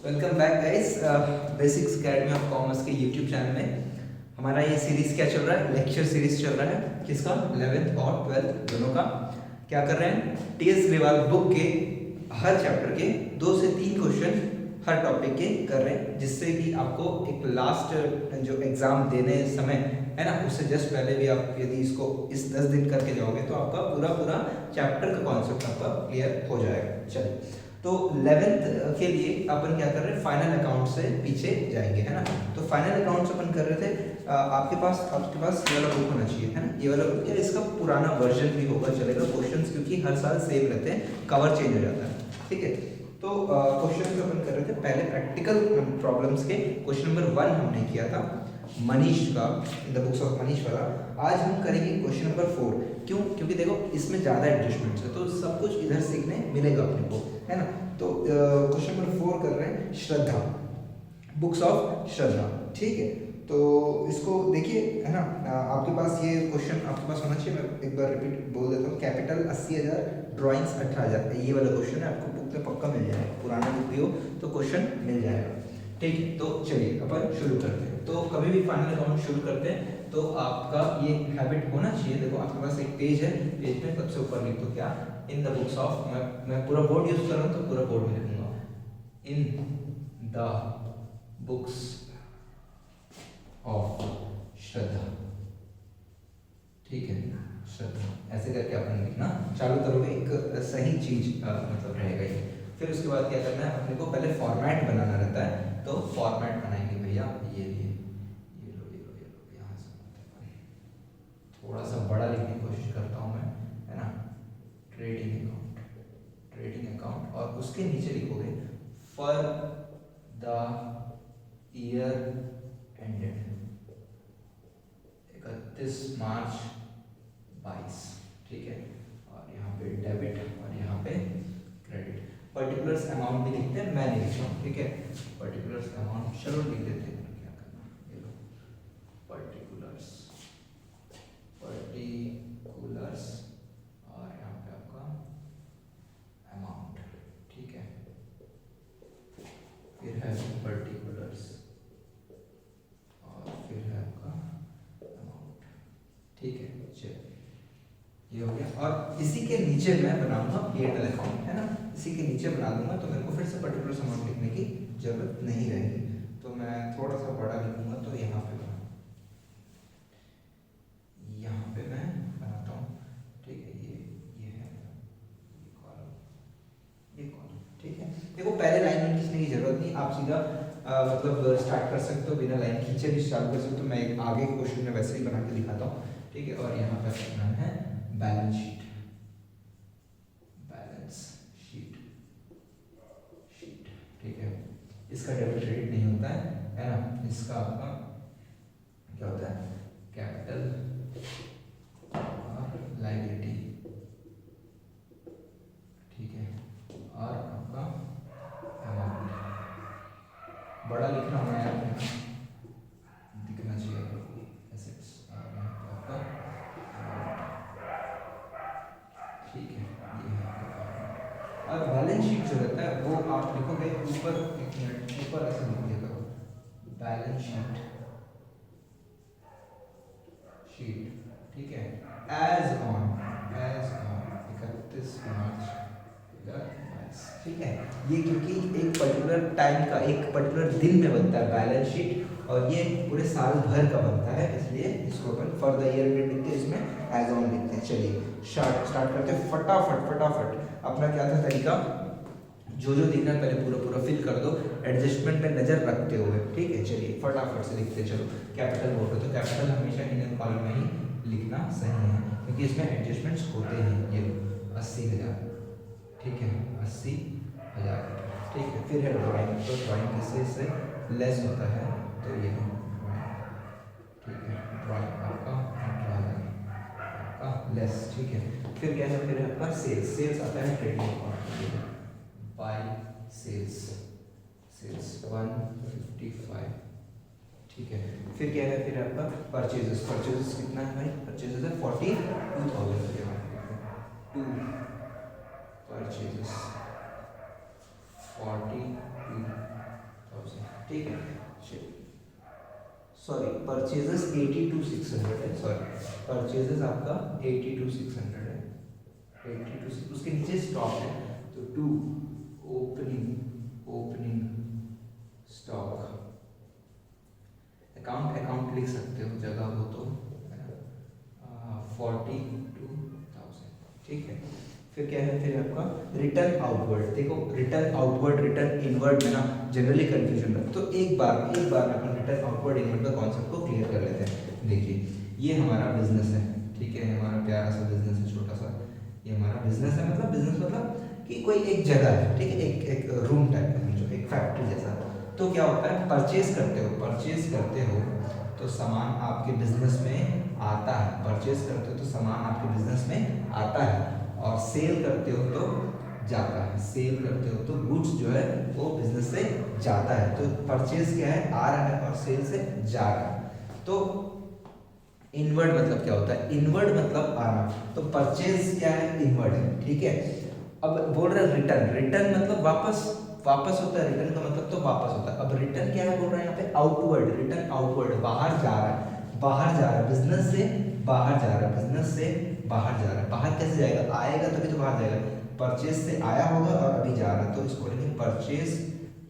Welcome back guys basics academy of commerce के YouTube channel में हमारा ये सीरीज क्या चल रहा है, लेक्चर सीरीज चल रहा है किसका, 11th और 12th दोनों का। क्या कर रहे हैं, टीएस ग्रेवाल बुक के हर चैप्टर के 2 से 3 क्वेश्चन हर टॉपिक के कर रहे हैं, जिससे कि आपको एक लास्ट जो एग्जाम देने समय है ना, उससे जस्ट पहले भी आप यदि इसको इस 10 दिन करके जाओगे तो आपका पूरा चैप्टर का कॉन्सेप्ट आपका क्लियर हो जाएगा। चलिए, तो 11th के लिए अपन क्या कर रहे हैं, फाइनल अकाउंट से पीछे जाएंगे, है ना। तो फाइनल अकाउंट्स अपन कर रहे थे, आपके पास ये वाला बुक होना चाहिए, है ना। ये वाला बुक या इसका पुराना वर्जन भी होगा चलेगा, क्वेश्चंस क्योंकि हर साल सेम रहते हैं, कवर चेंज हो जाता है, ठीक है। तो क्वेश्चन अपन कर रहे थे पहले प्रैक्टिकल प्रॉब्लम्स के। क्वेश्चन नंबर 1 हमने किया था मनीष का, in the books of Manish वाला। आज हम करेंगे क्वेश्चन नंबर 4। क्यों? क्योंकि देखो इसमें ज़्यादा एडजस्टमेंट्स है, तो सब कुछ इधर सीखने मिलेगा अपने को, है ना। तो क्वेश्चन नंबर 4 कर रहे हैं श्रद्धा, बुक्स ऑफ श्रद्धा, ठीक है। तो इसको देखिए, है ना। आपके पास ये क्वेश्चन आपके पास होना चाहिए। मैं एक बार रिपीट बोल देता हूँ, कैपिटल 80,000, ड्राइंग्स 18,000, ये वाला क्वेश्चन है, आपको बुक में पक्का मिल जाएगा, पुराना बुक भी हो तो क्वेश्चन मिल जाएगा, ठीक है। तो चलिए अपन शुरू करते हैं। तो कभी भी फाइनल अकाउंट शुरू करते हैं तो आपका ये हैबिट होना चाहिए। देखो आपके पास एक पेज है, पेज में सबसे ऊपर लिख दो क्या, इन द बुक्स ऑफ, मैं पूरा बोर्ड यूज कर रहा हूँ तो पूरा बोर्ड में लिखूंगा, इन द बुक्स ऑफ श्रद्धा, ठीक है, श्रद्धा, ऐसे करके अपन लिखना चालू करोगे, एक सही चीज मतलब रहेगा ये। फिर उसके बाद क्या करना है, अपने को पहले फॉर्मेट बनाना रहता है, तो फॉर्मेट बनाएंगे भैया, ये लिए ये लो यहाँ से थोड़ा सा बड़ा लिखने की कोशिश करता हूँ मैं, है ना। ट्रेडिंग अकाउंट, और उसके नीचे लिखोगे फॉर द ईयर एंडेड 31 मार्च 22, ठीक है। और यहाँ पे डेबिट और यहाँ पे क्रेडिट। पर्टिकुलर्स अमाउंट भी लिखते हैं, मैं नहीं लिख रहा हूँ, ठीक है। पर्टिकुलर्स अमाउंट चलो लिख देते हैं, क्या करना, ये लो पर्टिकुलर्स, और यहाँ पे आपका अमाउंट, ठीक है। फिर है पर्टिकुलर्स और फिर है आपका अमाउंट, ठीक है। चलिए, ये हो गया। और इसी के नीचे मैं बनाऊंगा P&L अकाउंट, है ना। इसी के नीचे बना दूंगा तो मेरे को फिर से पर्टिकुलर अमाउंट लिखने की जरूरत नहीं रहेगी। तो मैं थोड़ा सा बड़ा लिखूंगा, तो यहाँ पे मैं बनाता हूँ, ठीक है। ये है ये कॉलम, ठीक है। देखो पहले लाइन खींचने की जरूरत नहीं, आप सीधा मतलब स्टार्ट कर सकते हो, बिना लाइन खींचे भी स्टार्ट कर सकते हो। मैं एक आगे के क्वेश्चन में वैसे ही बना के दिखाता हूँ, ठीक है। और यहाँ पे अपना है बैलेंस शीट, ठीक है। इसका डेबिट क्रेडिट नहीं होता है ना। इसका आपका क्या होता है, कैपिटल और लायबिलिटी, ठीक है। और आपका अमाउंट बड़ा लिखना होना है, दिखना चाहिए एसेट्स, और आपका ठीक है। ये है आपका, और बैलेंस शीट जो रहता है वो आप लिखोगे ऊपर, एक मिनट ऊपर ऐसे लिख दिया करो, बैलेंस शीट, ठीक है। एज ऑन 31 मार्च 2022, ठीक है। ये क्योंकि एक पर्टिकुलर टाइम का, एक पर्टिकुलर दिन में बनता है बैलेंस शीट, और ये पूरे साल भर का बनता है, इसलिए इसको अपन फॉर द ईयर एंडेड लिखते हैं, इसमें एज ऑन लिखते हैं। चलिए स्टार्ट करते हैं फटाफट। अपना क्या था तरीका, जो दिख रहा है पहले पूरा फिल कर दो, एडजस्टमेंट पे नजर रखते हुए, ठीक है। चलिए फटाफट से लिखते चलो। कैपिटल बोलो तो कैपिटल हमेशा इंडियन कॉलम में ही लिखना सही है, क्योंकि इसमें एडजस्टमेंट्स होते हैं। ये 80,000, ठीक है, 80,000, ठीक है। फिर है ड्राइंग, तो ड्राइंग किससे लेस होता है, तो ये ठीक है। ड्राइंग आपका 18,000 का लेस, ठीक है। फिर क्या है, फिर आपका सेल्स आता है ट्रेडिंग अकाउंट, बाय सेल्स 155, ठीक है। फिर क्या है, फिर आपका परचेजेस कितना है भाई, परचेजेस है 42,000, 2 परचेजेस 42 ठीक है। सॉरी, परचेजेस 80 to 600 है, सॉरी परचेजेस आपका 80 to 600 है, 80 to 600, उसके नीचे स्टॉक है तो 2 ओपनिंग स्टॉक, अकाउंट लिख सकते हो जगह हो तो 42,000, ठीक है। फिर क्या है, फिर आपका रिटर्न आउटवर्ड। देखो रिटर्न आउटवर्ड रिटर्न इनवर्ड में ना जनरली कंफ्यूजन है, तो एक बार में अपन रिटर्न आउटवर्ड इनवर्ड का कॉन्सेप्ट को क्लियर कर लेते हैं। देखिए ये हमारा बिजनेस है, ठीक है, हमारा प्यारा सा बिजनेस है, छोटा सा, ये हमारा बिजनेस है। मतलब बिजनेस मतलब कि कोई एक जगह है, ठीक है, एक रूम टाइप का, जो एक फैक्ट्री जैसा। तो क्या होता है, परचेज करते हो तो सामान आपके बिजनेस में आता है, परचेज करते हो तो सामान आपके बिजनेस में आता है, और सेल करते हो तो जाता है, सेल करते हो तो गुड्स जो है वो बिजनेस से जाता है। तो परचेज क्या है, आ रहा है, और सेल से जा रहा है। तो इनवर्ड मतलब क्या होता है, इनवर्ड मतलब आना, तो परचेज क्या है, इनवर्ड है, ठीक है। अब बोल रहे हैं रिटर्न मतलब वापस होता है, रिटर्न का मतलब तो वापस होता है। अब रिटर्न क्या है बोल रहे हैं यहाँ पे, आउटवर्ड, रिटर्न आउटवर्ड, बाहर जा रहा है, बिजनेस से बाहर जा रहा है, बाहर कैसे जाएगा, आएगा तभी तो बाहर जाएगा, परचेज से आया होगा और अभी जा रहा है, तो इसको बोलेंगे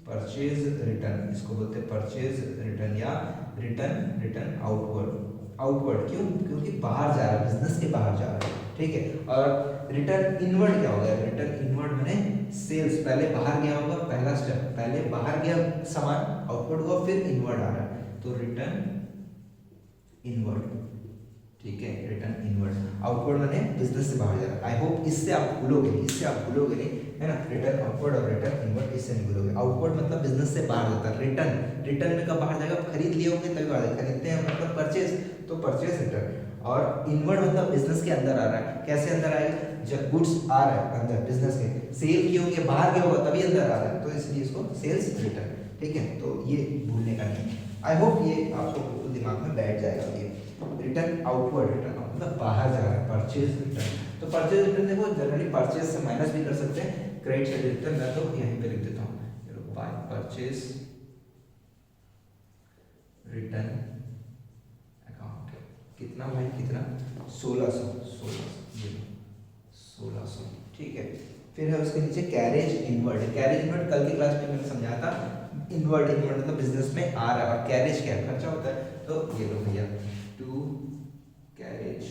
परचेज रिटर्न, इसको बोलते हैं परचेज रिटर्न या रिटर्न आउटवर्ड। क्यों, क्योंकि बाहर जा रहा है, बिजनेस के बाहर जा रहा है, ठीक है। और रिटर्न इनवर्ड क्या होगा, रिटर्न इनवर्ड माने सेल्स, पहले बाहर गया होगा, पहला स्टेप, पहले बाहर गया सामान, आउटवर्ड हुआ, फिर इनवर्ड आ रहा है, तो रिटर्न इनवर्ड, ठीक है, रिटर्न इनवर्ड। आउटवर्ड माने बिजनेस से बाहर जा रहा है। आई होप इससे आप भूलोगे नहीं, है ना, रिटर्न आउटवर्ड और रिटर्न इनवर्ड, इससे नहीं भूलोगे। आउटवर्ड मतलब बिजनेस से बाहर जाता है, रिटर्न में कब बाहर जाएगा, खरीद लिए होंगे तभी बाहर, खरीदते हैं मतलब परचेज, तो परचेज रिटर्न। और इनवर्ड मतलब बिजनेस के अंदर आ रहा है, कैसे अंदर आएगा, जब गुड्स आ रहा है अंदर बिजनेस के, सेल किए होंगे, बाहर गया होगा तभी अंदर आ रहा है, तो इसलिए इसको सेल्स रिटर्न, ठीक है। तो ये भूलने का नहीं, आई होप ये आपको बिल्कुल दिमाग में बैठ जाएगा। ये रिटर्न आउटवर्ड, रिटर्न मतलब बाहर जा रहा है, परचेज रिटर्न। तो परचेज रिटर्न देखो जनरली परचेज से माइनस भी कर सकते हैं, क्रेडिट से रिटर्न, मैं तो यहीं पे लिख देता हूँ, बाय परचेज रिटर्न अकाउंट, कितना भाई, कितना 1600, ठीक है। फिर है उसके नीचे कैरेज इनवर्ड कल की क्लास में मैंने समझाया था, इनवर्ड मतलब बिजनेस में आ रहा है, और कैरेज क्या खर्चा होता है, तो ये लो भैया, टू कैरेज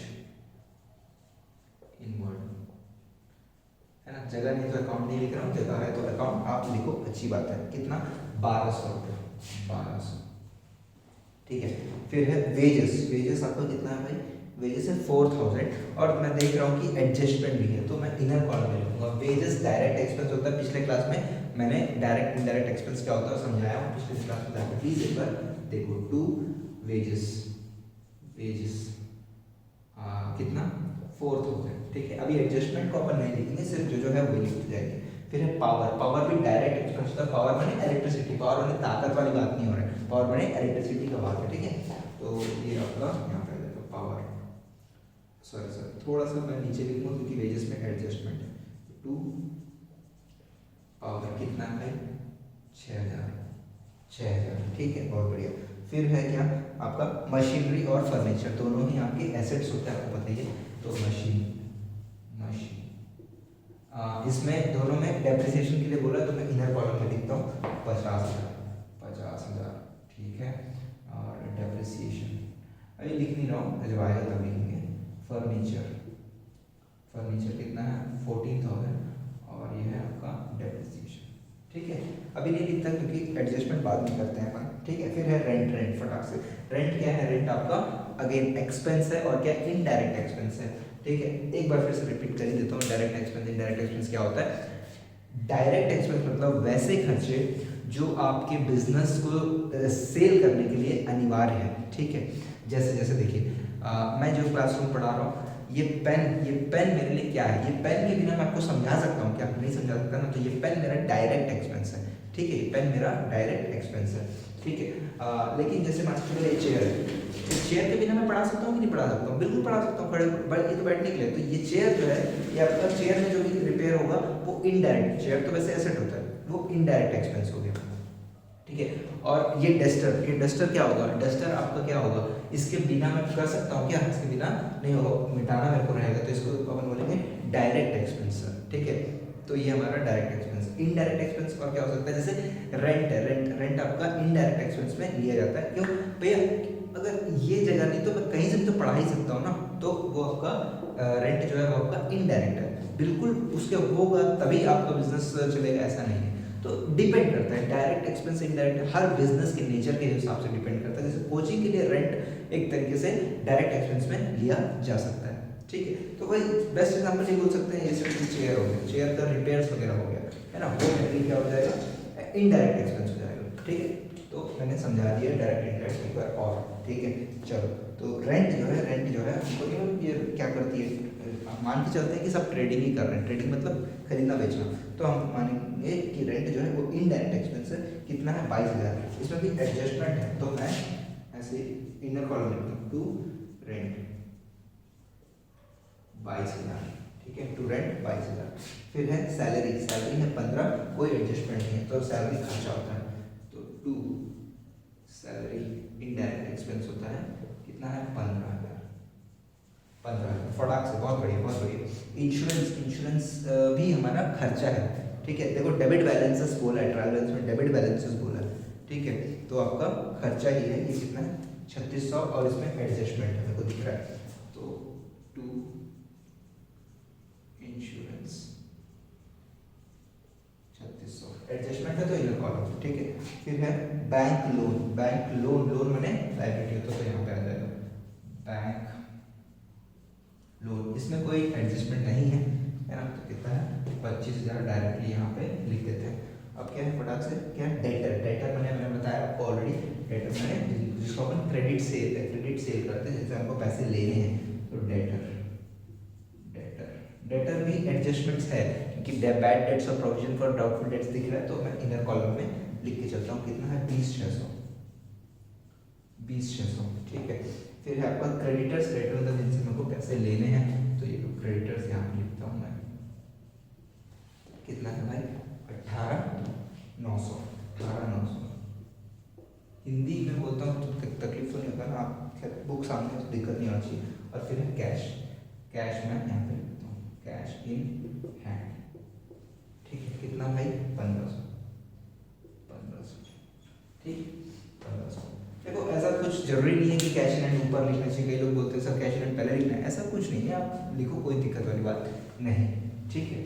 इनवर्ड, है ना, जगह नहीं तो अकाउंट नहीं लिख रहा हूँ, जगह है तो अकाउंट आप लिखो, अच्छी बात है। कितना, 1200 रुपये, 1200, ठीक है। फिर है वेजेस आपका कितना है भाई, वेजेस है 4000, और मैं देख रहा हूँ कि एडजस्टमेंट भी है, तो मैं इनर कॉलम में लिखूंगा। वेजेस डायरेक्ट एक्सपेंस होता है, पिछले क्लास में मैंने डायरेक्ट इनडायरेक्ट एक्सपेंस क्या होता है समझाया हूँ, पिछले क्लास में जाकर प्लीज एक बार देखो। टू वेजेस कितना, 4000, ठीक है। अभी एडजस्टमेंट को अपन नहीं लिखेंगे, सिर्फ जो है वही लिखते जाएंगे। फिर है पावर भी डायरेक्ट एक्सपेंस होता है, पावर माने इलेक्ट्रिसिटी, पावर माने ताकत वाली बात नहीं हो रहा है, पावर माने इलेक्ट्रिसिटी का बात है, ठीक है। तो ये आपका यहाँ पे देखो पावर, सॉरी थोड़ा सा मैं नीचे लिखूंगा क्योंकि वेजेस में एडजस्टमेंट है। टू पावर कितना है, 6000, ठीक है, बहुत बढ़िया। फिर है क्या आपका मशीनरी और फर्नीचर, दोनों ही आपके एसेट्स होते हैं, आपको पता ही है। तो मशीन इसमें दोनों में डेप्रिसिएशन के लिए बोला तो मैं इनर कॉलम में लिखता हूँ 50,000, ठीक है। और डेप्रिसिएशन अभी लिख नहीं रहा हूँ, जब आएगा तब लिखेंगे। फर्नीचर कितना है, 14,000, और ये है आपका डेप्रिसिएशन, ठीक है। अभी नहीं लिखता क्योंकि एडजस्टमेंट बाद में करते हैं अपन, ठीक है। फिर है रेंट फटाक से, रेंट क्या है, रेंट आपका अगेन एक्सपेंस है, और क्या इनडायरेक्ट एक्सपेंस है, ठीक है। एक बार फिर से रिपीट कर ही देता हूँ, डायरेक्ट एक्सपेंस इनडायरेक्ट एक्सपेंस क्या होता है। डायरेक्ट एक्सपेंस मतलब वैसे खर्चे जो आपके बिजनेस को सेल करने के लिए अनिवार्य है, ठीक है। जैसे देखिए मैं जो क्लासरूम पढ़ा रहा हूँ, ये पेन मेरे लिए क्या है, ये पेन के बिना मैं आपको समझा सकता हूँ, क्या नहीं समझा सकता ना, तो ये पेन मेरा डायरेक्ट एक्सपेंस है, ठीक है। ये पेन मेरा डायरेक्ट एक्सपेंस है, ठीक है। लेकिन जैसे मान लीजिए ये चेयर है, तो चेयर के बिना मैं पढ़ा सकता हूँ कि नहीं पढ़ा सकता हूँ, बिल्कुल पढ़ा सकता हूँ, ये तो बैठने के लिए। तो ये चेयर जो है, ये आपका चेयर में जो भी रिपेयर होगा वो इनडायरेक्ट, चेयर तो वैसे एसेट होता है, वो इनडायरेक्ट एक्सपेंस हो गया, ठीक है। और ये डस्टर क्या होगा, डस्टर आपका क्या होगा, इसके बिना मैं कर सकता हूँ क्या, इसके बिना नहीं होगा, मिटाना मेरे को रहेगा, तो इसको अपन बोलेंगे डायरेक्ट एक्सपेंस, ठीक है। तो ये हमारा डायरेक्ट एक्सपेंस। इनडायरेक्ट एक्सपेंस और क्या हो सकता है, जैसे रेंट है, रेंट आपका इनडायरेक्ट एक्सपेंस में लिया जाता है। क्यों भैया, अगर ये जगह नहीं तो मैं कहीं से भी तो पढ़ा ही सकता हूँ ना, तो वो आपका रेंट जो है वो आपका इनडायरेक्ट है, बिल्कुल उसके होगा तभी आपका बिजनेस चलेगा, ऐसा नहीं है। तो डिपेंड करता है, डायरेक्ट एक्सपेंस इनडायरेक्ट हर बिजनेस के नेचर के हिसाब से डिपेंड करता है। जैसे कोचिंग के लिए रेंट एक तरीके से डायरेक्ट एक्सपेंस में लिया जा सकता है, ठीक है। तो भाई बेस्ट एग्जांपल ये बोल सकते हैं, जैसे चेयर हो गया, चेयर का रिपेयर्स वगैरह हो गया है ना, वो मेरे क्या हो जाएगा, इनडायरेक्ट एक्सपेंस हो जाएगा, ठीक है। तो मैंने समझा दिया डायरेक्ट इनडायरेक्ट एक बार और, ठीक है। चलो, तो रेंट जो है ये क्या करती है, मान के चलते हैं कि सब ट्रेडिंग ही कर रहे हैं, ट्रेडिंग मतलब खरीदना बेचना, तो हम मानेंगे कि रेंट जो है वो इनडायरेक्ट एक्सपेंस है, कितना है 22,000। इसमें भी एडजस्टमेंट है, तो मैं ऐसे इनर कॉलम लिखता हूँ, टू रेंट 22,000, ठीक है, टू रेंट 22,000। फिर है सैलरी है 15, कोई एडजस्टमेंट नहीं है, तो सैलरी खर्चा होता है, तो टू सैलरी इनडायरेक्ट एक्सपेंस होता है, कितना है 15,000। फटाक से, बहुत बढ़िया। इंश्योरेंस भी हमारा खर्चा है, ठीक है। देखो डेबिट बैलेंसेस बोला है, ट्रायल बैलेंस में डेबिट बैलेंसेस बोला है, ठीक है। तो आपका खर्चा ही है, ये कितना है 3600, और इसमें एडजस्टमेंट है, मेरे को दिख रहा है, तो टू इंश्योरेंस 3600 एडजस्टमेंट है, तो इनर कॉलम, ठीक है। फिर है बैंक लोन मैंने लायबिलिटी होता है, तो यहाँ पे आ जाएगा बैंक लोन, इसमें कोई एडजस्टमेंट नहीं है ना, तो कितना है 25,000 डायरेक्टली यहाँ पे लिख देते हैं। अब क्या है फटाक से, क्या है डेटर मैंने बताया आपको ऑलरेडी, डेटर मैंने जिसको अपन क्रेडिट सेल करते हैं, जैसे हमको पैसे लेने हैं, तो डेटर भी एडजस्टमेंट्स है, क्योंकि बैड डेट्स और प्रोविजन फॉर डाउटफुल डेट्स दिख रहा है, तो मैं इनर कॉलम में लिख के चलता हूँ, कितना है 20,600, ठीक है। फिर है आपका क्रेडिटर्स मतलब जिनसे मेरे को पैसे लेने हैं, तो ये क्रेडिटर्स यहाँ पे लिखता हूँ मैं, कितना है भाई 18,900। हिंदी में बोलता हूँ तो तकलीफ तो नहीं होता ना, आप बुक सामने तो दिक्कत नहीं होनी चाहिए। और फिर है कैश मैं यहाँ पे लिखता हूँ, कैश इन हैंड, ठीक है, कितना भाई 1500, ठीक 1500। देखो ऐसा कुछ जरूरी नहीं है कि कैश इन हैंड ऊपर लिखना चाहिए, कई लोग बोलते हैं सर कैश इन हैंड पहले लिखना है, ऐसा कुछ नहीं है, आप लिखो, कोई दिक्कत वाली बात नहीं, ठीक है।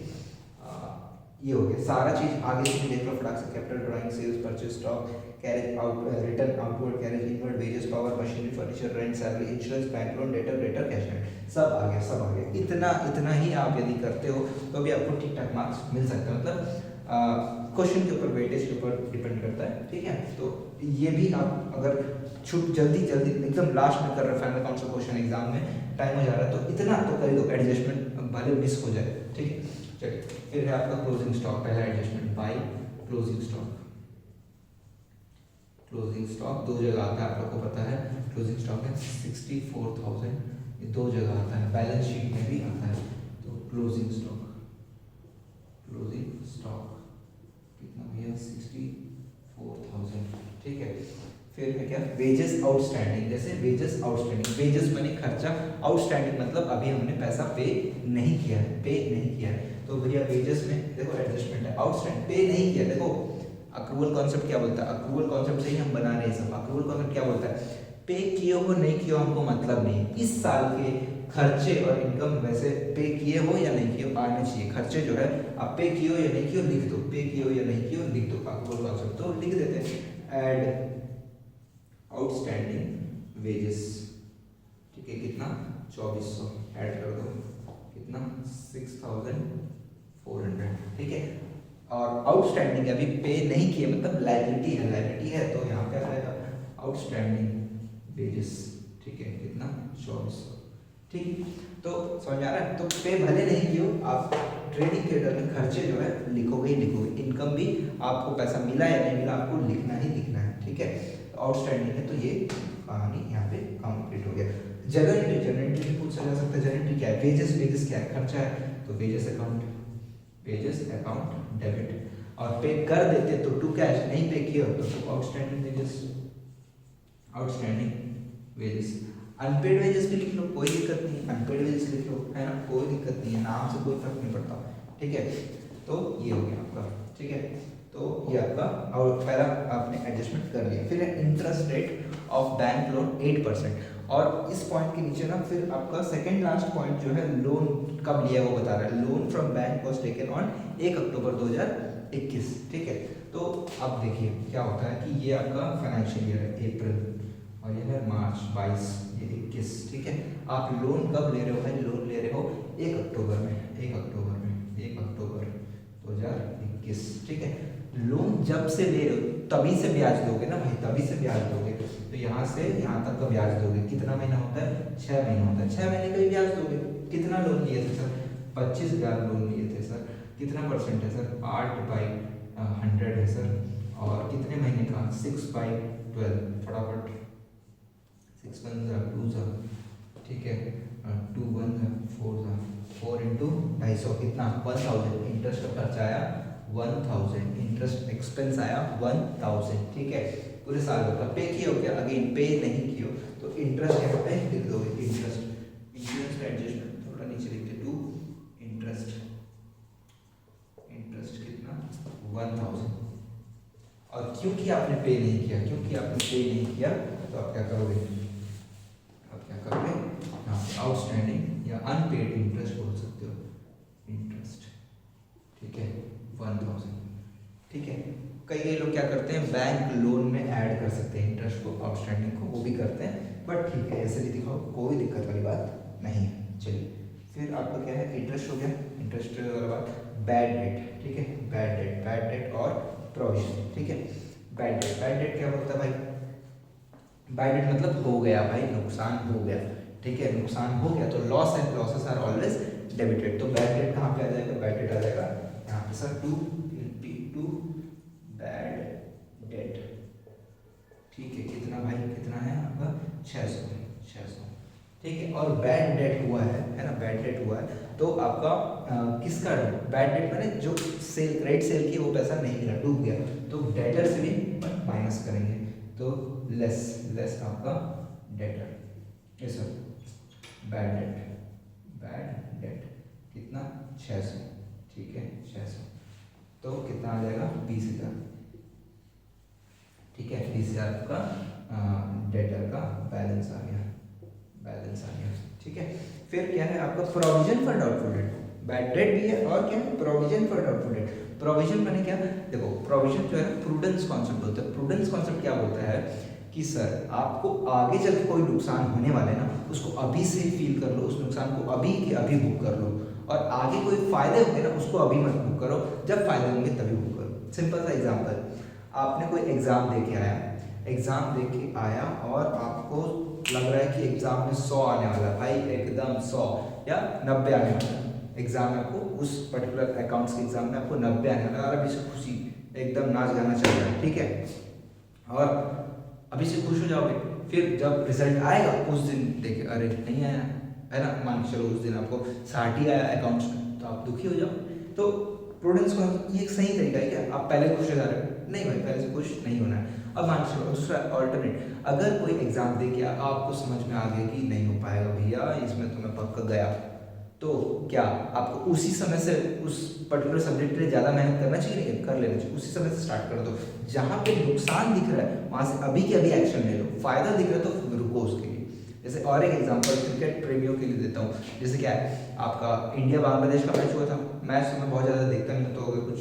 ये हो गया सारा चीज, आगे से देख लो फटाक से, capital drawing, sales, purchase, stock, carriage out, return outward, carriage inward, wages, power, machinery, furniture, rent, salary, insurance, bank loan, debtor, cash in, सब आ गया। इतना ही आप यदि करते हो तो भी आपको ठीक ठाक मार्क्स मिल सकते हैं, मतलब क्वेश्चन के ऊपर, वेटेज के ऊपर डिपेंड करता है, ठीक है। तो ये भी आप अगर जल्दी एकदम लास्ट में कर रहे हो, फाइनल अकाउंट्स का क्वेश्चन एग्जाम में टाइम हो जा रहा है, तो इतना तो कर दो, एडजस्टमेंट भले मिस हो जाए, ठीक है। चलिए, फिर है आपका क्लोजिंग स्टॉक, पहला एडजस्टमेंट बाय क्लोजिंग स्टॉक दो जगह आता है, आप लोग को पता है, क्लोजिंग स्टॉक है 64,000, ये दो जगह आता है, बैलेंस शीट में भी आता है, तो क्लोजिंग स्टॉक कितना भैया 64,000, ठीक है। फिर है क्या, वेजेस आउटस्टैंडिंग, जैसे वेजेस माने खर्चा, आउटस्टैंडिंग मतलब अभी हमने पैसा पे नहीं किया है, तो भैया वेजेस में देखो एडजस्टमेंट है, आउटस्टैंडिंग पे नहीं किया, देखो अक्रूवल कॉन्सेप्ट क्या बोलता है, अक्रूवल कॉन्सेप्ट से ही हम बना रहे हैं सब। अक्रूवल कॉन्सेप्ट क्या बोलता है, पे किए हो नहीं किए हो हमको मतलब नहीं, इस साल के खर्चे और इनकम वैसे पे किए हो या नहीं किए हो आने चाहिए, खर्चे जो है आप पे किए हो या नहीं किए हो लिख दो, पे किए हो या नहीं किए हो लिख दो, अक्रूवल कॉन्सेप्ट तो लिख देते हैं। ऐड आउटस्टैंडिंग वेजेस, ठीक है, कितना 2400 ऐड कर दो, कितना 6,400, ठीक है। और आउटस्टैंडिंग अभी पे नहीं किए मतलब लायबिलिटी है, तो यहाँ पे आ जाएगा आउटस्टैंडिंग वेजेस, ठीक है, कितना 2400, ठीक। तो समझ आ रहा है, तो पे भले नहीं किए हो, आप ट्रेडिंग पीरियड में खर्चे जो है लिखोगे, इनकम भी आपको पैसा मिला या नहीं मिला आपको लिखना ही है, ठीक है। आउटस्टैंडिंग है, तो ये कहानी यहाँ पे कंप्लीट हो गया। जर्नल एंट्री पूछा जा सकता है, जर्नल एंट्री क्या है, वेजेस क्या है, खर्चा है, तो वेजेस अकाउंट डेबिट, और पे कर देते तो टू कैश, नहीं पे किया तो to outstanding wages, outstanding wages. Unpaid wages भी लिख लो, कोई दिक्कत नहीं है, अनपेड वेजेस लिख लो, है ना, कोई दिक्कत नहीं है, नाम से कोई फर्क नहीं पड़ता, ठीक है। तो ये हो गया आपका, ठीक है। तो ये आपका और पहला आपने एडजस्टमेंट कर लिया। फिर interest rate of bank loan 8%, और इस पॉइंट के नीचे ना फिर आपका सेकंड लास्ट पॉइंट जो है लोन कब लिया वो बता रहा है। Loan from bank was taken on 1 अक्टूबर 2021, ठीक है। तो अब देखिए क्या होता है कि ये आपका फाइनेंशियल ईयर है अप्रैल, और ये है मार्च 22, ये 21, ठीक है। आप लोन कब ले रहे हो भाई, लोन ले रहे हो 1 अक्टूबर में, 1 अक्टूबर में, 1 अक्टूबर 2021, ठीक है। लोन जब से ले रहे हो तभी से ब्याज दोगे ना भाई, तभी से ब्याज दोगे। तो यहाँ से यहाँ तक का ब्याज दोगे, कितना महीना होता है, 6 महीना होता है, 6 महीने का ही ब्याज दोगे। कितना लोन लिए थे सर, 25,000 लोन लिए थे सर, कितना परसेंट है सर, 8/100 है सर, और कितने महीने का, 6/12, फटाफट 6 1 2, ठीक है, 2 1 4, 4 इंटू 250, कितना 1000, इंटरेस्ट का खर्चा आया 1000, इंटरेस्ट एक्सपेंस आया 1000, ठीक है। पूरे साल का पे किया हो क्या, अगेन पे नहीं किया तो इंटरेस्ट यहाँ पे लिख दोगे, इंटरेस्ट, इंश्योरेंस का एडजस्टमेंट थोड़ा नीचे लिख दे, 2 इंटरेस्ट, इंटरेस्ट कितना 1000, और क्योंकि आपने पे नहीं किया, क्योंकि आपने पे नहीं किया तो आप क्या करोगे, आप क्या करोगे, आउटस्टैंडिंग या अनपेड इंटरेस्ट बोल सकते हो, इंटरेस्ट, ठीक है 1000, ठीक है। कई लोग क्या करते हैं बैंक लोन में ऐड कर सकते हैं इंटरेस्ट को, आउटस्टैंडिंग को, वो भी करते हैं, बट ठीक है ऐसे भी दिखाओ, कोई दिक्कत वाली बात नहीं है। चलिए फिर आपका क्या है, इंटरेस्ट हो गया, इंटरेस्ट वाला बात, बैड डेट, ठीक है, बैड डेट, बैड डेट और प्रोविजन, ठीक है। बैड डेट, बैड डेट क्या होता है भाई, बैड डेट मतलब हो गया भाई, नुकसान हो गया, ठीक है, नुकसान हो गया तो लॉस है, लॉसेस आर ऑलवेज डेबिटेड। तो बैड डेट कहाँ पे आ जाएगा, बैड डेट आ जाएगा यहाँ पे सर 2 बैड डेट, ठीक है, कितना भाई, कितना है आपका 600, ठीक है। और बैड डेट हुआ है ना, बैड डेट हुआ है तो आपका किसका बैड डेट मैंने जो सेल, क्रेडिट सेल की वो पैसा नहीं मिला, डूब गया, तो डेटर से भी माइनस करेंगे, तो लेस आपका डेटर, ये सर बैड डेट कितना 600, ठीक है 600, तो कितना आ जाएगा 20,000, ठीक है, 20,000 का डेटर का बैलेंस आ गया, ठीक है। फिर क्या है आपका provision for doubtful debt, bad debt भी है और क्या है provision for doubtful debt. Provision मैंने क्या, देखो प्रोविजन जो है प्रूडेंस कॉन्सेप्ट होता है। प्रूडेंस कॉन्सेप्ट क्या बोलता है कि सर आपको आगे चल के कोई नुकसान होने वाला है ना, उसको अभी से फील कर लो, उस नुकसान को अभी के अभी बुक कर लो, और आगे कोई फायदे होंगे ना उसको अभी मत बुक करो, जब फायदे होंगे तभी बुक करो। सिंपल सा एग्जांपल, आपने कोई एग्जाम दे के आया, और आपको लग रहा है कि एग्जाम में 100 आने वाला है भाई, एकदम 100 या 90 आने वाला है एग्जाम में, आपको उस पर्टिकुलर अकाउंट्स के एग्जाम में आपको 90 आने वाला है, और अभी से खुशी एकदम नाच गाना चल रहा है, ठीक है, और अभी से खुश हो जाओगे। फिर जब रिजल्ट आएगा उस दिन देखे अरे नहीं आया, है ना, मान के चलो उस दिन आपको 60 ही आया अकाउंट्स में, तो आप दुखी हो जाओ। तो प्रूडेंस को ये एक सही तरीका है क्या, आप पहले खुश हो जा रहे हो, नहीं भाई पहले से खुश नहीं होना है। अब मान के चलो दूसरा ऑल्टरनेट, अगर कोई एग्जाम दे के आपको समझ में आ गया कि नहीं हो पाएगा भैया, इसमें तो मैं पक्का गया, तो क्या आपको उसी समय से उस पर्टिकुलर सब्जेक्ट के लिए ज़्यादा मेहनत करना चाहिए, कर लेना चाहिए, उसी समय से स्टार्ट कर दो। जहाँ पे नुकसान दिख रहा है वहाँ से अभी के अभी एक्शन ले लो, फायदा दिख रहा है तो रुको उसके लिए। जैसे और एक एग्जांपल क्रिकेट प्रेमियों के लिए देता हूँ, जैसे क्या है आपका इंडिया बांग्लादेश का मैच हुआ था, मैच तो मैं बहुत ज़्यादा देखता नहीं तो अगर कुछ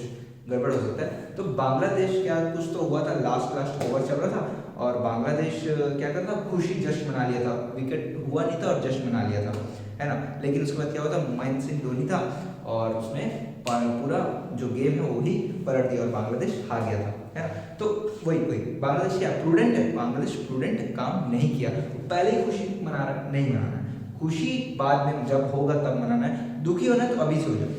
गड़बड़ हो सकता है, तो बांग्लादेश क्या कुछ तो हुआ था, लास्ट ओवर चल रहा था और बांग्लादेश क्या करता था, खुशी जश्न मना लिया था, विकेट हुआ नहीं था और जश्न मना लिया था, है ना। लेकिन उसके बाद क्या हुआ था, महेंद्र सिंह धोनी था और उसमें पूरा जो गेम है वो ही पलट दिया और बांग्लादेश हार गया था, है ना। तो वही बांग्लादेश क्या प्रूडेंट है, बांग्लादेश प्रूडेंट काम नहीं किया, पहले ही खुशी मना रहा, नहीं मनाना है, खुशी बाद में जब होगा तब मनाना है, दुखी होना है तो अभी से हो जाओ,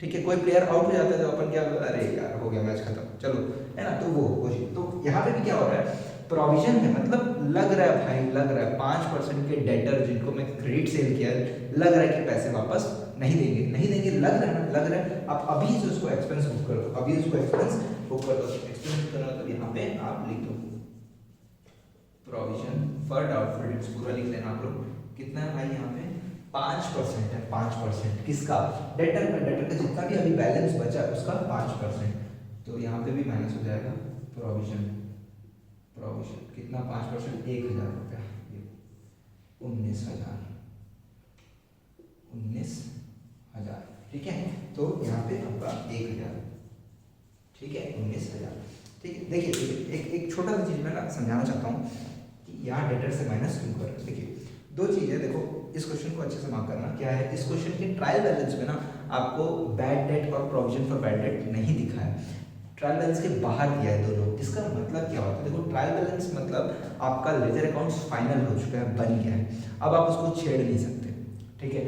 ठीक है। कोई प्लेयर आउट हो जाता है तो अपन क्या, अरे यार हो गया मैच खत्म चलो, है ना, तो वो खुशी। तो यहाँ पे भी क्या हो रहा है, प्रोविजन है, मतलब लग रहा है भाई, लग रहा है 5% के डेटर जिनको मैं क्रेडिट सेल किया, लग रहा है कि पैसे वापस नहीं देंगे, नहीं देंगे, लग रहा है ना, लग रहा है। आप अभी से उसको एक्सपेंस बुक कर दो, अभी उसको एक्सपेंस बुक कर दो। एक्सपेंस करना तो यहाँ पे आप लिख दो प्रोविजन फॉर डाउटफुल डेट्स, पूरा लिख लेना आप लोग। कितना है भाई यहाँ पे 5% है, 5%। किसका? डेटर का। डेटर का जितना भी अभी बैलेंस बचा है उसका 5%। तो यहाँ पे भी माइनस हो जाएगा प्रोविजन। प्रोविजन कितना 5%? 1000 रुपया, 19,000, 19,000। ठीक है, तो यहाँ पे आपका 1000, ठीक है, 19,000। ठीक है, देखिए एक छोटा सा चीज मैं ना समझाना चाहता हूँ कि यहाँ डेटर से माइनस क्यों कर रहे हैं। देखिए दो चीजें, देखो इस क्वेश्चन को अच्छे से मार्क करना। क्या है इस क्वेश्चन के ट्रायल बैलेंस में ना आपको बैड डेट और प्रोविजन फॉर बैड डेट नहीं दिखा है, ट्रायल बैलेंस के बाहर दिया है दोनों। इसका मतलब क्या होता है? देखो ट्रायल बैलेंस मतलब आपका लेजर अकाउंट्स फाइनल हो चुका है, बन गया है, अब आप उसको छेड़ नहीं सकते। ठीक है,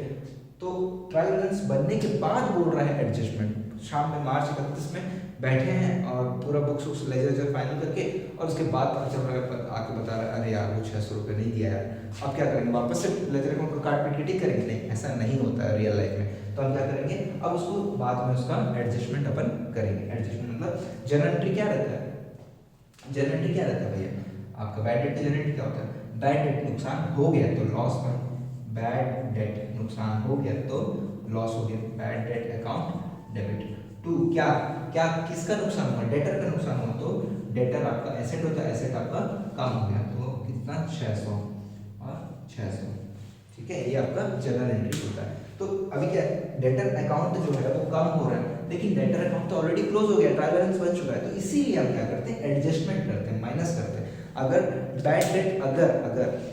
तो ट्रायल बैलेंस बनने के बाद बोल रहा है एडजस्टमेंट। शाम में मार्च 31 में बैठे हैं और पूरा बुक्स उस लेजर फाइनल करके, और उसके बाद पता चल रहा है, आके बता रहा है अरे यार वो 600 रुपये नहीं दिया यार। अब क्या करेंगे? वापस से लेजर अकाउंट को काट पीट के ठीक करेंगे? नहीं, ऐसा नहीं होता है रियल लाइफ में। तो हम क्या करेंगे? अब उसको बाद में उसका एडजस्टमेंट अपन करेंगे। एडजस्टमेंट मतलब जनरल एंट्री क्या रहता है? जनरल एंट्री क्या रहता है भैया? आपका बैड डेट जनरल एंट्री क्या होता है? बैड डेट नुकसान हो गया तो लॉस पर, बैड डेट नुकसान हो गया तो लॉस हो गया, bad debt account debit to क्या क्या किसका नुकसान हुआ? डेटर का नुकसान हुआ। तो डेटर आपका एसेट होता है, एसेट आपका कम हो गया, तो कितना 600 और 600। ठीक है, ये आपका जनरल एंट्री होता है। तो अभी क्या है, डेटर अकाउंट जो है वो कम हो रहा है, लेकिन डेटर अकाउंट तो ऑलरेडी क्लोज हो गया, ट्रायल बैलेंस बन चुका है, तो इसीलिए हम क्या करते हैं? एडजस्टमेंट करते हैं, माइनस करते हैं। अगर बैड डेट अगर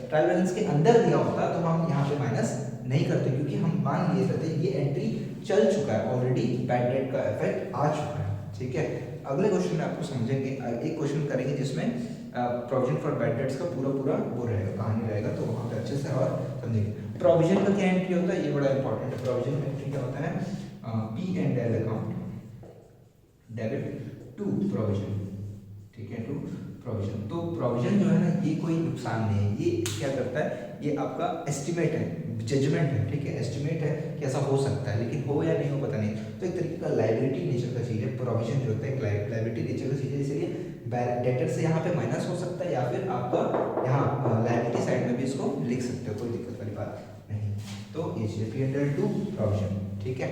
ट्रायल बैलेंस के अंदर दिया होता तो हम यहाँ पे माइनस नहीं करते, क्योंकि हम मान लिए रहते ये एंट्री चल चुका है ऑलरेडी, बैड डेट का इफेक्ट आ चुका है। ठीक है, अगले क्वेश्चन में आपको समझेंगे, एक क्वेश्चन करेंगे जिसमें प्रोविजन फॉर बैड डेट्स का पूरा वो रहेगा, कहानी रहेगा, तो वहाँ पे अच्छे से और समझेंगे। प्रोविजन का क्या एंट्री होता है, ये बड़ा इंपॉर्टेंट है। प्रोविजन का एंट्री क्या होता है? P&L account debit to provision. ठीक है, टू प्रोविजन। तो प्रोविजन जो है ना, ये कोई नुकसान नहीं है, ये क्या करता है? ये आपका एस्टिमेट है, जजमेंट है। ठीक है, एस्टिमेट है कि ऐसा हो सकता है, लेकिन हो या नहीं हो पता नहीं। तो एक तरीके का लायबिलिटी नेचर का चीज़ है प्रोविजन जो होता है, एक लायबिलिटी नेचर का चीज़ है, इसलिए डेटर से यहाँ पे माइनस हो सकता है, या फिर आपका यहाँ लायबिलिटी साइड में भी इसको लिख सकते हो, कोई दिक्कत वाली बात नहीं। तो ये चीज़ P&L टू प्रोविजन। ठीक है,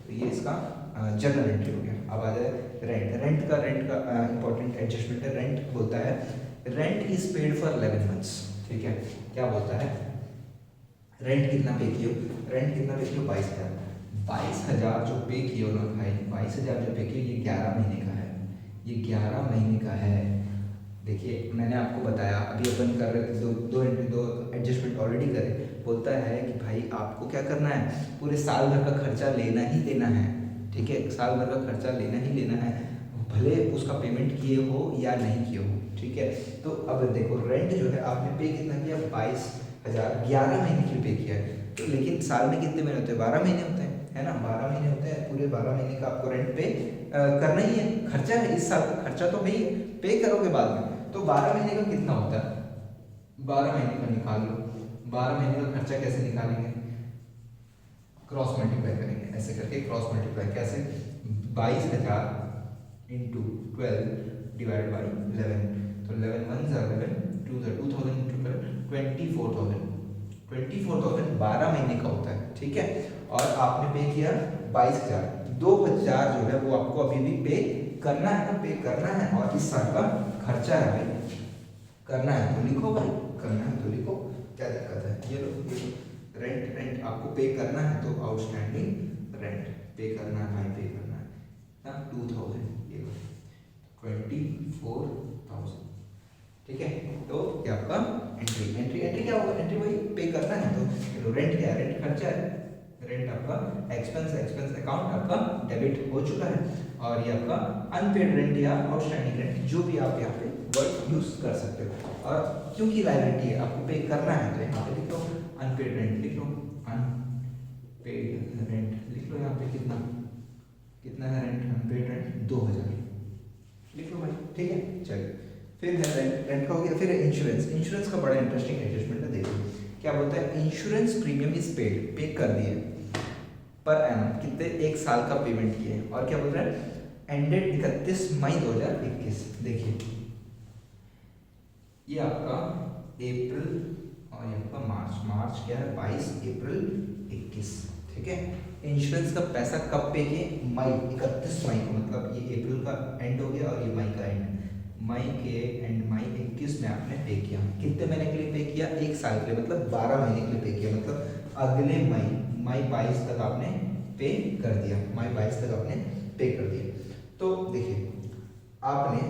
तो ये इसका जनरल एंट्री हो गया। अब आ जाए रेंट। रेंट का इंपॉर्टेंट एडजस्टमेंट है। रेंट बोलता है rent is paid for 11 months. ठीक है, क्या बोलता है? रेंट कितना पे किए हो? रेंट कितना पे किए हो? 22,000। 22,000 जो पे किए हो ना भाई, 22,000 जो पे किए, ये 11 महीने का है, ये 11 महीने का है। देखिए मैंने आपको बताया, अभी अपन कर रहे थे दो एडजस्टमेंट ऑलरेडी करे। बोलता है कि भाई आपको क्या करना है? पूरे साल भर का खर्चा लेना ही लेना है। ठीक है, साल भर का खर्चा लेना ही लेना है, भले उसका पेमेंट किए हो या नहीं किए हो। ठीक है, तो अब देखो रेंट जो है आपने पे कितना किया? 22,000, 11 महीने के लिए पे किया है। तो लेकिन साल में कितने महीने होते हैं? 12 महीने होते हैं, है ना, 12 महीने होते हैं। पूरे 12 महीने का आपको रेंट पे करना ही है, खर्चा है, इस साल का खर्चा तो भाई पे करोगे बाद में। तो 12 महीने का कितना होता है? 12 महीने का निकाल लो। 12 महीने का खर्चा कैसे निकालेंगे? क्रॉस मल्टीप्लाई करेंगे, ऐसे करके क्रॉस मल्टीप्लाई। कैसे? 22,000 इंटू 12 डिवाइड बाई 11। तो 11 1 11 2 2000 इंटू 12 24,000 12 महीने का होता है। ठीक है, और आपने पे किया 22,000। 2,000 जो है वो आपको अभी भी पे करना है ना, पे करना है, और इस साल का खर्चा है भाई, करना है तो लिखो भाई, करना है तो लिखो, क्या दिक्कत है? ये लो रेंट आपको पे करना है, तो आउटस्टैंडिंग रेंट पे करना है भाई, पे करना है 2,000, ये 24,000। ठीक है, तो क्या आपका एंट्री क्या होगा? एंट्री वही पे करना है, तो रेंट क्या है? रेंट खर्चा है, रेंट आपका एक्सपेंस अकाउंट आपका डेबिट हो चुका है, और ये आपका अनपेड रेंट या आउटस्टैंडिंग रेंट, जो भी आप यहाँ पे वर्ड यूज कर सकते हो। और क्योंकि लायबिलिटी है, आपको पे करना है, तो यहाँ पे लिख लो अनपेड रेंट, लिख लो अनपेड रेंट, लिख लो यहाँ पे कितना है रेंट? अनपेड रेंट 2,000 लिख लो भाई। ठीक है, चलिए फिर है रेंट का हो गया। फिर इंश्योरेंस का बड़ा इंटरेस्टिंग एडजस्टमेंट है। देखिए क्या बोलता है? इंश्योरेंस प्रीमियम इज पेड, पे कर दिए, पर एनम, कितने, 1 साल का पेमेंट किए। और क्या बोल रहा है, एंडेड 31 मई 2021। देखिए ये आपका अप्रैल और ये आपका मार्च क्या है 22 अप्रैल 21, ठीक है। इंश्योरेंस का पैसा कब पे किए, मई 31 मई को, मतलब ये अप्रैल का एंड हो गया और ये मई का एंड, मई के एंड मई 21 में आपने पे किया। कितने महीने के लिए पे किया, 1 साल के लिए, मतलब 12 महीने के लिए पे किया, मतलब अगले मई 22 तक आपने पे कर दिया, मई 22 तक आपने पे कर दिया। तो देखिए आपने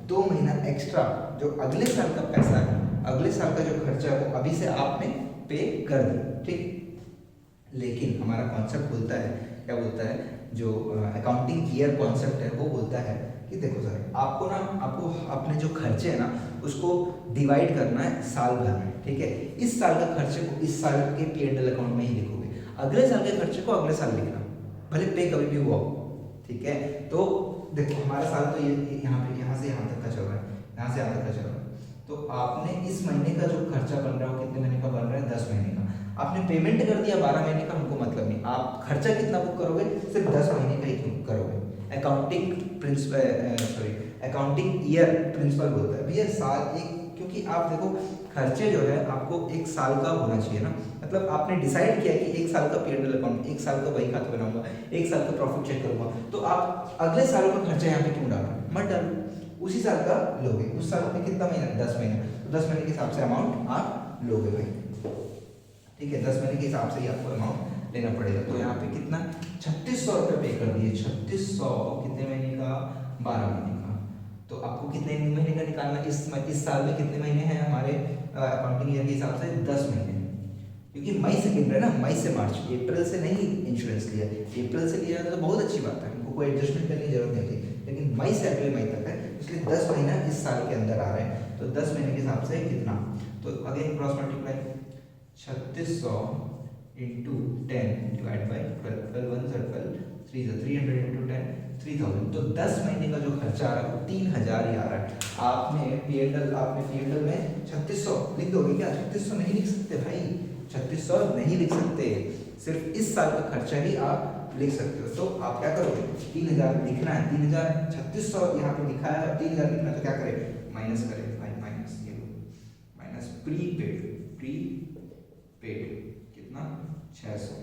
2 महीना एक्स्ट्रा जो अगले साल का पैसा है, अगले साल का जो खर्चा है वो अभी से आपने पे कर दिया, ठीक। लेकिन हमारा कॉन्सेप्ट बोलता है, क्या बोलता है, जो अकाउंटिंग ईयर कॉन्सेप्ट है वो बोलता है कि देखो सर आपको अपने जो खर्चे हैं ना उसको डिवाइड करना है साल भर में, ठीक है। इस साल का खर्चे को इस साल के P&L अकाउंट में ही लिखोगे, अगले साल के खर्चे को अगले साल लिखना, भले पे कभी भी हुआ हो, ठीक है। तो देखो हमारा साल तो ये यहाँ से यहाँ तक का चल रहा है, यहाँ से यहाँ तक का चल रहा है। तो आपने इस महीने का जो खर्चा बन रहा है वो कितने महीने का बन रहा है, 10 महीने का। आपने पेमेंट कर दिया 12 महीने का, हमको मतलब नहीं, आप खर्चा कितना बुक करोगे, सिर्फ 10 महीने का ही बुक करोगे। अकाउंटिंग ईयर प्रिंसिपल बोलता है भैया साल एक, क्योंकि आप देखो खर्चे जो है आपको 1 साल का होना चाहिए ना, मतलब आपने डिसाइड किया कि 1 साल का P&L अकाउंट, 1 साल का बही खाता बनाऊंगा, 1 साल का प्रॉफिट चेक करूंगा, तो आप अगले सालों का खर्चा यहाँ पे क्यों डालो, मत डालो, उसी साल का लोगे। उस साल में कितना महीना, 10 महीने, तो 10 महीने के हिसाब से अमाउंट आप लोगे भाई, ठीक है। 10 महीने के हिसाब से ही आपको अमाउंट लेना पड़ेगा। तो यहाँ पे कितना 3600 रुपये पे कर दिए, 3600 कितने महीने का, 12 महीने का। तो आपको कितने महीने का निकालना, इस साल में कितने महीने हैं हमारे अकाउंटिंग ईयर के हिसाब से, 10 महीने, क्योंकि मई से गिन रहे ना, मई से मार्च, अप्रैल से नहीं इंश्योरेंस लिया, अप्रैल से लिया तो बहुत अच्छी बात है, हमको कोई एडजस्टमेंट करने की जरूरत नहीं थी, लेकिन मई से अगले मई तक है, इसलिए 10 महीना इस साल के अंदर आ रहे हैं। तो 10 महीने के हिसाब से कितना, तो again cross multiply, 3600 into 10 divide by 12, 12 1 12, 300 into 10, 3000। तो 10 महीने का जो खर्चा आ रहा है वो 3000 ही आ रहा है। आपने P&L में 3600 लिख दोगे क्या, 3600 नहीं लिख सकते भाई, 3600 नहीं लिख सकते, सिर्फ इस साल का खर्चा ही आप लिख सकते हो। तो आप क्या करोगे, 3000 लिखना है, 3000 3600 यहाँ पे लिखा है, 3000 लिखना है, तो क्या करें, माइनस करें भाई, माइनस ये माइनस प्रीपेड कितना 600,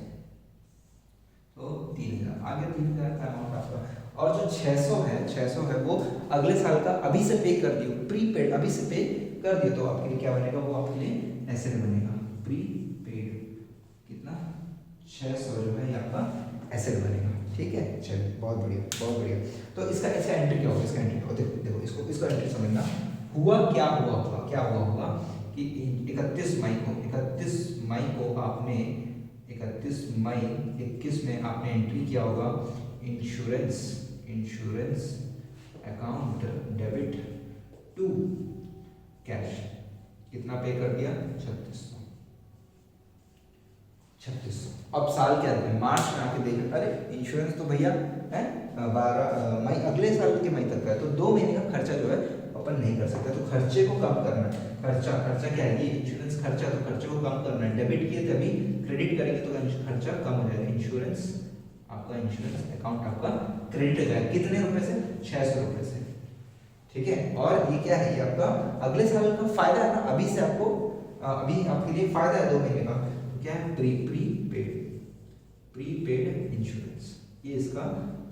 तो 3000 आ गया, 3000 का अमाउंट आपका। और जो 600 है वो अगले साल का अभी से पे कर दियो, प्रीपेड अभी से पे कर दियो, तो आपके लिए क्या बनेगा, वो आपके लिए ऐसे बनेगा, प्रीपेड कितना 600 जो है आपका एसेट बनेगा, ठीक है। चलिए बहुत बढ़िया, बहुत बढ़िया। तो इसका ऐसा एंट्री क्या होगा, इसका एंट्री देखो इसको एंट्री समझना, क्या हुआ कि 31 मई को आपने 31 मई 21 में आपने एंट्री किया होगा, insurance account debit to cash, कितना पे कर दिया, 3600। अब साल क्या है, मार्च में आके देख, अरे इंश्योरेंस तो भैया है 12 मई, अगले साल के मई तक का है, तो 2 महीने का खर्चा जो है अपन नहीं कर सकते, तो खर्चे को कम करना है। खर्चा क्या है, ये इंश्योरेंस खर्चा, तो खर्चे को कम करना है, डेबिट किए तभी क्रेडिट करेंगे तो खर्चा कम हो जाएगा, इंश्योरेंस अकाउंट आपका क्रेडिट हो जाएगा, कितने रुपए से, 600 रुपए से, ठीक है। और ये क्या है, ये आपका अगले साल का फायदा है ना, अभी से आपको अभी आपके लिए फायदा है 2 महीने का, क्या है, प्रीपेड इंश्योरेंस, ये इसका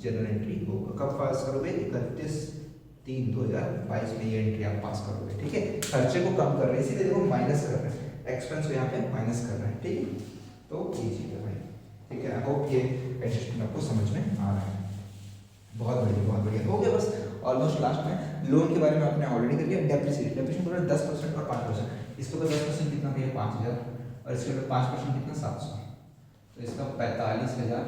जनरल एंट्री होगा। कब पास करोगे, 31/3/2022 में ये एंट्री आप पास करोगे, ठीक है। खर्चे को कम कर रहे हैं, इसीलिए देखो माइनस कर रहे हैं, एक्सपेंस को यहाँ पे माइनस कर रहे हैं, ठीक है। तो ये चीज है भाई, ठीक है। आई होप ये एडजस्टमेंट आपको समझ में आ रहा है, बहुत बढ़िया हो गया। बस ऑलमोस्ट लास्ट में लोन के बारे में आपने ऑलरेडी कर लिया। डेप्रिसिएशन पूरा 10% और 5%, इसके ऊपर 10% कितना भैया 5000, और इसके ऊपर 5% कितना 700, तो इसका 45,000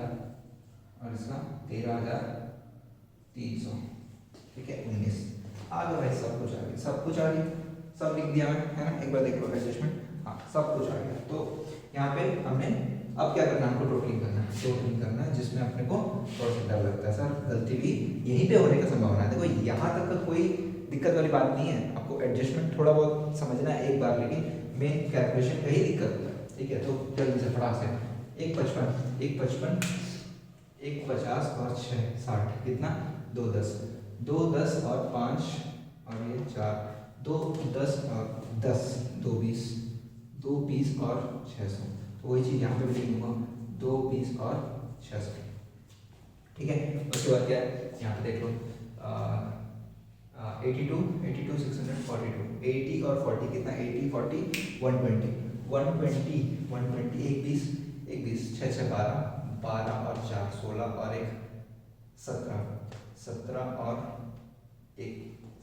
और इसका 13,300, ठीक है। 19 आ गया भाई, सब कुछ आ गया, सब लिख दिया मैं, है ना। एक बार देख लो एडजस्टमेंट, हाँ सब कुछ आ गया। तो यहाँ पे हमने अब क्या करना है, हमको टोटलिंग करना है, जिसमें अपने को थोड़ा सा डर लगता है, सर गलती भी यहीं पे होने का संभावना है। देखो यहाँ तक का कोई दिक्कत वाली बात नहीं है, आपको एडजस्टमेंट थोड़ा बहुत समझना है एक बार, लेकिन मेन कैलकुलेशन का ही दिक्कत होता है, ठीक है। तो जल्दी से फटाक से 155 एक 50 और 6 60 कितना, 2 10, 2 10 और 5 और ये 4, 2 10 और 10, 2 20, 2 20 और 600। तो वही चीज़ यहाँ पे भी लिख दूंगा, 2 20 और 600। ठीक है, उसके बाद क्या है यहाँ पे देख लो, 82 82 642, 80 और 40 कितना, 80 40 120, 120 120, एक 20 एक 20, 6 6 12, 12 और 4 16 और एक 17, 17 और एक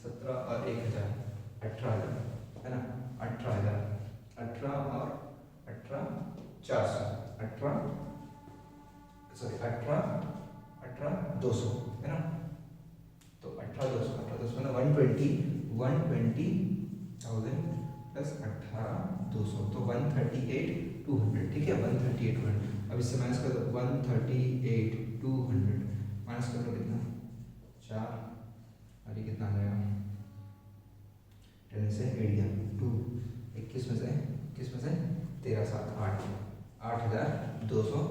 17 और 1000, 18,000 है ना, 18,000, 18 और 18 400, 18 सॉरी 18 18 200 है ना। तो 18 200 मतलब 120,000 प्लस 18 200 तो 138,200। ठीक है, 138,200। अब इससे माइनस कर दो, 138,200 माइनस कर लो कितना, 4 और ये कितना आ जाएगा, 10 से 8 गया 2, 21 में से 13 7 8, 8,200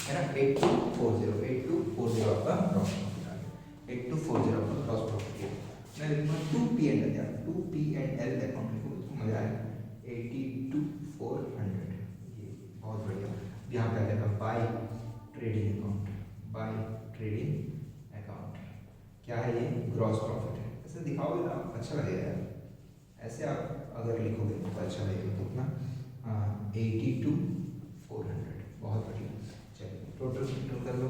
है ना। 8240 आपका ग्रॉस प्रॉफिट आ गया, 8240 आपका ग्रॉस प्रॉफिट है। मैं लिखूंगा 2P&L यार, 2P&L अकाउंट लिखो तो मजा आएगा। 82,400 ये बहुत बढ़िया। यहाँ पे आ जाएगा by trading account, by trading account क्या है, ये ग्रॉस प्रॉफिट है। ऐसे दिखाओगे ना अच्छा लगेगा यार, ऐसे आप अगर लिखोगे तो अच्छा लगेगा। कितना, 82,400, बहुत बढ़िया। चलिए टोटल कर लो,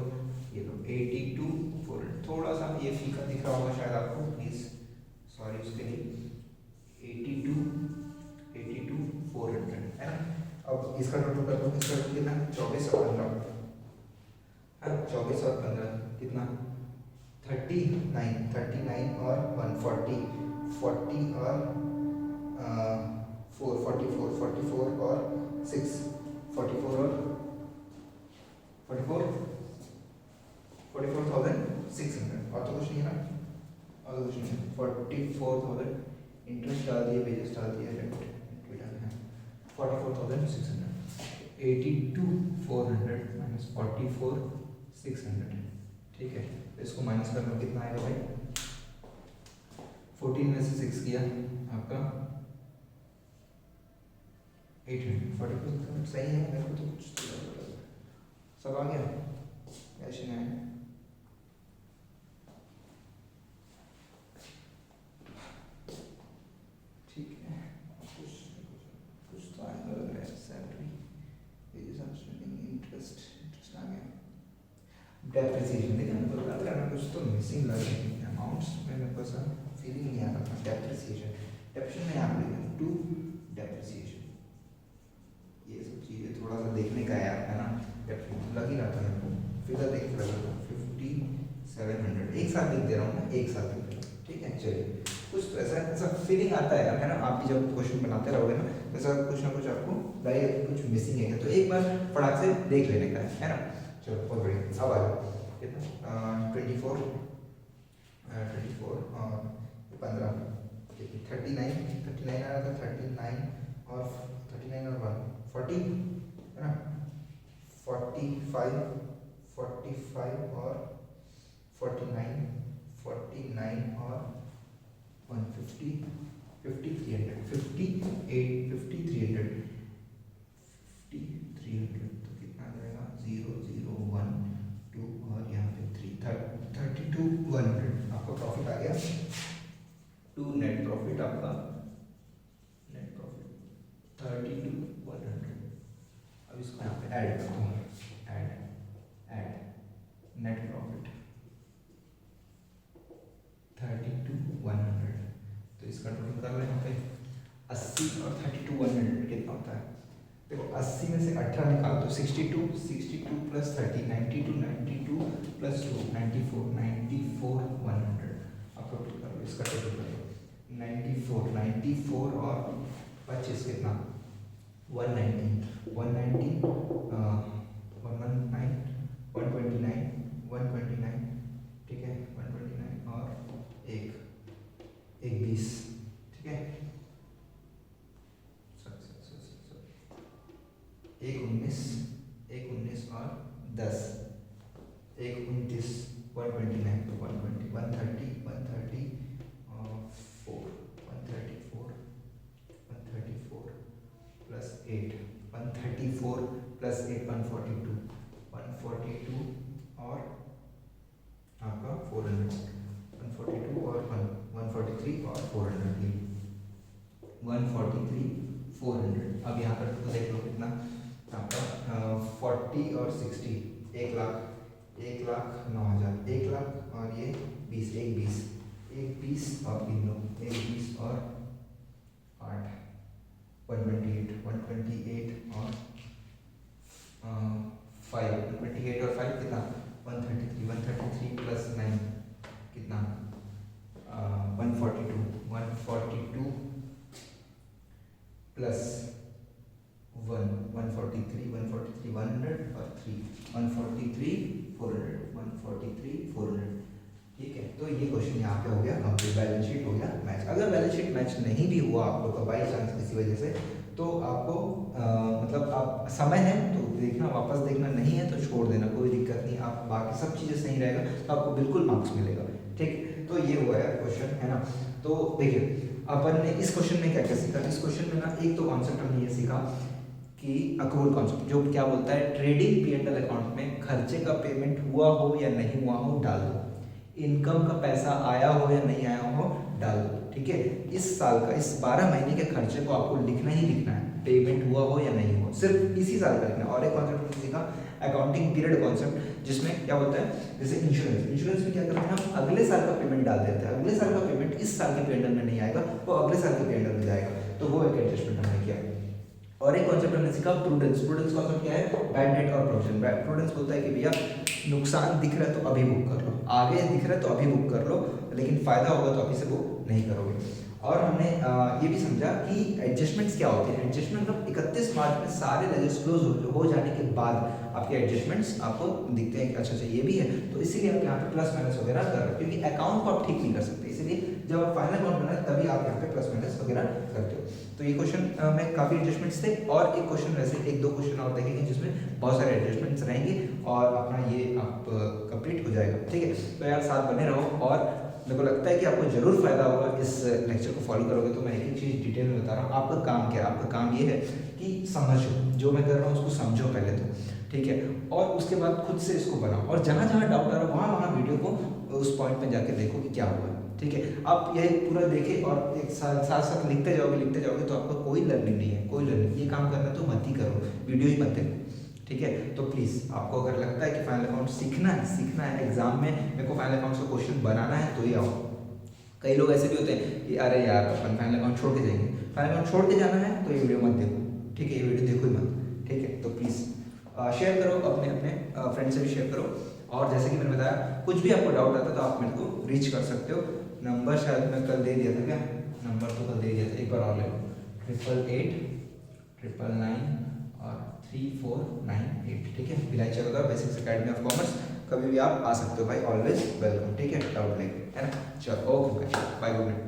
ये लो 82,400। थोड़ा सा ये फीका दिख रहा होगा शायद आपको, प्लीज सॉरी उसके लिए। 82,400 है ना। अब इसका टोटल कर लो, इसका टोटल कितना, 24 और 15 है, 24 और 15 कितना, 39 और 140, 40 और 44 और 6, 44 और 44,600। और तो कुछ नहीं है ना, और तो कुछ नहीं है। 44,000 इंटरेस्ट डाल दिए, वेजेस डाल दिए, रेंट डालना है, 44,600। 82,400 माइनस 44,600। ठीक है, तो इसको माइनस करना कितना आएगा भाई, 14 में से 6 किया आपका 800। सही है, मेरे को तो कुछ सब आ गया ऐसे में। ठीक है, कुछ तो आएगा लग रहा है, सैलरी, वेजेस आउटस्टैंडिंग, इंटरेस्ट आ गया। डेप्रिसिएशन देखा ना, तो लग रहा है कुछ तो मिसिंग लग रही है अमाउंट्स में, मेरे को ऐसा फीलिंग नहीं आ रहा था। डेप्रिसिएशन में यहाँ पे टू डेप्रिसिएशन, ये सब चीज़ें थोड़ा सा देखने का यार है ना, लग ही रहा था मेरे को, फिगर देख रहा था। 5700 एक साथ लिख दे रहा हूँ मैं, एक साथ लिख रहा हूँ। ठीक है, चलिए कुछ तो ऐसा फीलिंग आता है यार है ना, आप भी जब क्वेश्चन बनाते रहोगे ना, ऐसा कुछ ना कुछ आपको लगेगा कुछ मिसिंग है, तो एक बार फटाक से देख लेने का है ना। चलो बहुत बढ़िया। अब आ जाओ कितना, 24 और 15, 39 आ रहा था, 39 और 1 40 है ना, 45 और 49 और 150, 5300, 5300 तो कितना आ जाएगा, 0 0 1 2 और यहाँ पे 3, 32,100 आपका प्रॉफिट आ गया। टू नेट प्रॉफिट आपका, नेट प्रॉफिट 32,100। अब इसको यहाँ पे ऐड कर दूँगा, ऐड नेट प्रॉफिट 32,100। तो इसका टोटल कर रहे हैं यहाँ पे 80 और 32,100 कितना होता है, देखो 80 में से 18 निकाल तो 62 प्लस 30 92 प्लस 2 94,100 आप टोटल कर लो, इसका टोटल कर लो 94 और 25 कितना, 119 129 ठीक है, 129 और एक 20 ठीक है, 19 और 10, 19 8 134 प्लस 8 142 142 और आपका 400 142 और 143 और 400 143 400। अब यहाँ पर तो देख लो कितना आपका 40 और 60 1 लाख 1,09,000 1 लाख और ये 20 एक 20 और 3 लो 1 20 और 8 128 और 5 128 और 5 कितना 133 प्लस 9 कितना 142 प्लस 143 100 और 3 143 400 ठीक है। तो ये क्वेश्चन यहाँ पे हो गया कंप्लीट, बैलेंस शीट हो गया मैच। अगर बैलेंस शीट मैच नहीं भी हुआ आप लोग का बाई चांस किसी वजह से, तो आपको मतलब आप समय है तो देखना, वापस देखना, नहीं है तो छोड़ देना, कोई दिक्कत नहीं। आप बाकी सब चीज़ें सही रहेगा तो आपको बिल्कुल मार्क्स मिलेगा। ठीक है, तो ये हुआ है क्वेश्चन, है ना। तो देखिए अपन ने इस क्वेश्चन में क्या क्या सीखा। इस क्वेश्चन में ना एक तो कॉन्सेप्ट हमने ये सीखा कि अक्रूवल कॉन्सेप्ट, जो क्या बोलता है ट्रेडिंग P&L अकाउंट में खर्चे का पेमेंट हुआ हो या नहीं हुआ हो डाल दो, इनकम का पैसा आया हो या नहीं आया हो डाल दो। ठीक है, इस साल का इस 12 महीने के खर्चे को आपको लिखना ही लिखना है, पेमेंट हुआ हो या नहीं हो, सिर्फ इसी साल का लिखना है। और एक कॉन्सेप्ट हमने सीखा अकाउंटिंग पीरियड कॉन्सेप्ट, जिसमें क्या होता है जैसे इंश्योरेंस में क्या करते हैं हम अगले साल का पेमेंट डाल देते हैं, अगले साल का पेमेंट इस साल के P&L में नहीं आएगा, वो अगले साल के P&L में जाएगा, तो वो एक एडजस्टमेंट हमने किया। और एक कॉन्सेप्ट हमने सीखा प्रूडेंस कॉन्सेप्ट क्या है, बैड डेट और प्रोविजन। प्रूडेंस बोलता है कि भैया नुकसान दिख रहा है तो अभी बुक कर लो, आगे दिख रहा है तो अभी बुक कर लो, लेकिन फायदा होगा तो अभी से बुक नहीं करोगे। और हमने ये भी समझा कि एडजस्टमेंट्स क्या होते हैं। एडजस्टमेंट मतलब 31 मार्च में सारे लेजर्स क्लोज हो जाने के बाद आपके एडजस्टमेंट्स आपको दिखते हैं कि अच्छा ये भी है, तो इसीलिए आप यहाँ पे प्लस माइनस वगैरह कर रहे हो, क्योंकि अकाउंट को आप ठीक नहीं कर सकते, इसीलिए जब आप फाइनल अकाउंट बनाए तभी आप यहाँ पे प्लस माइनस वगैरह करते हो। तो ये क्वेश्चन में काफ़ी एडजस्टमेंट्स थे, और एक क्वेश्चन वैसे 1-2 क्वेश्चन और देखेंगे जिसमें बहुत सारे एडजस्टमेंट्स रहेंगे और अपना ये आप कंप्लीट हो जाएगा। ठीक है, तो यार साथ बने रहो, और मेरे को लगता है कि आपको जरूर फायदा होगा इस लेक्चर को फॉलो करोगे। तो मैं एक एक चीज़ डिटेल में बता रहा हूँ। आपका काम क्या है, आपका काम ये है कि समझो, जो मैं कर रहा हूँ उसको समझो पहले तो, ठीक है, और उसके बाद खुद से इसको बनाओ, और जहाँ जहाँ डाउट आ रहा है वहाँ वीडियो को उस पॉइंट पे जाके देखो कि क्या हुआ। ठीक है, आप ये पूरा देखे और एक साथ लिखते जाओगे तो आपका कोई लर्निंग नहीं है, कोई लर्निंग। ये काम करना तो मत ही करो, वीडियो ही मत देखो। ठीक है, तो प्लीज़ आपको अगर लगता है कि फाइनल अकाउंट सीखना है एग्जाम में, मेरे को फाइनल अकाउंट का क्वेश्चन बनाना है, तो ही आओ। कई लोग ऐसे भी होते हैं कि अरे यार अपन फाइनल अकाउंट छोड़ के जाएंगे, फाइनल अकाउंट छोड़ के जाना है तो ये वीडियो मत देखो। ठीक है, ये वीडियो देखो ही मत। ठीक है, तो प्लीज़ शेयर करो, अपने फ्रेंड से भी शेयर करो। और जैसे कि मैंने बताया, कुछ भी आपको डाउट आता है तो आप मेरे को रीच कर सकते हो। नंबर शायद मैं कल दे दिया था, क्या नंबर तो कल दे दिया था, एक बार और ले लो, 8889 और 3498। ठीक है, भिलाई चल रहा है बेसिक्स अकेडमी ऑफ कॉमर्स, कभी भी आप आ सकते हो भाई, ऑलवेज वेलकम। ठीक है, डाउट लेके, है ना। चलो ओके बाय, गुड नाइट।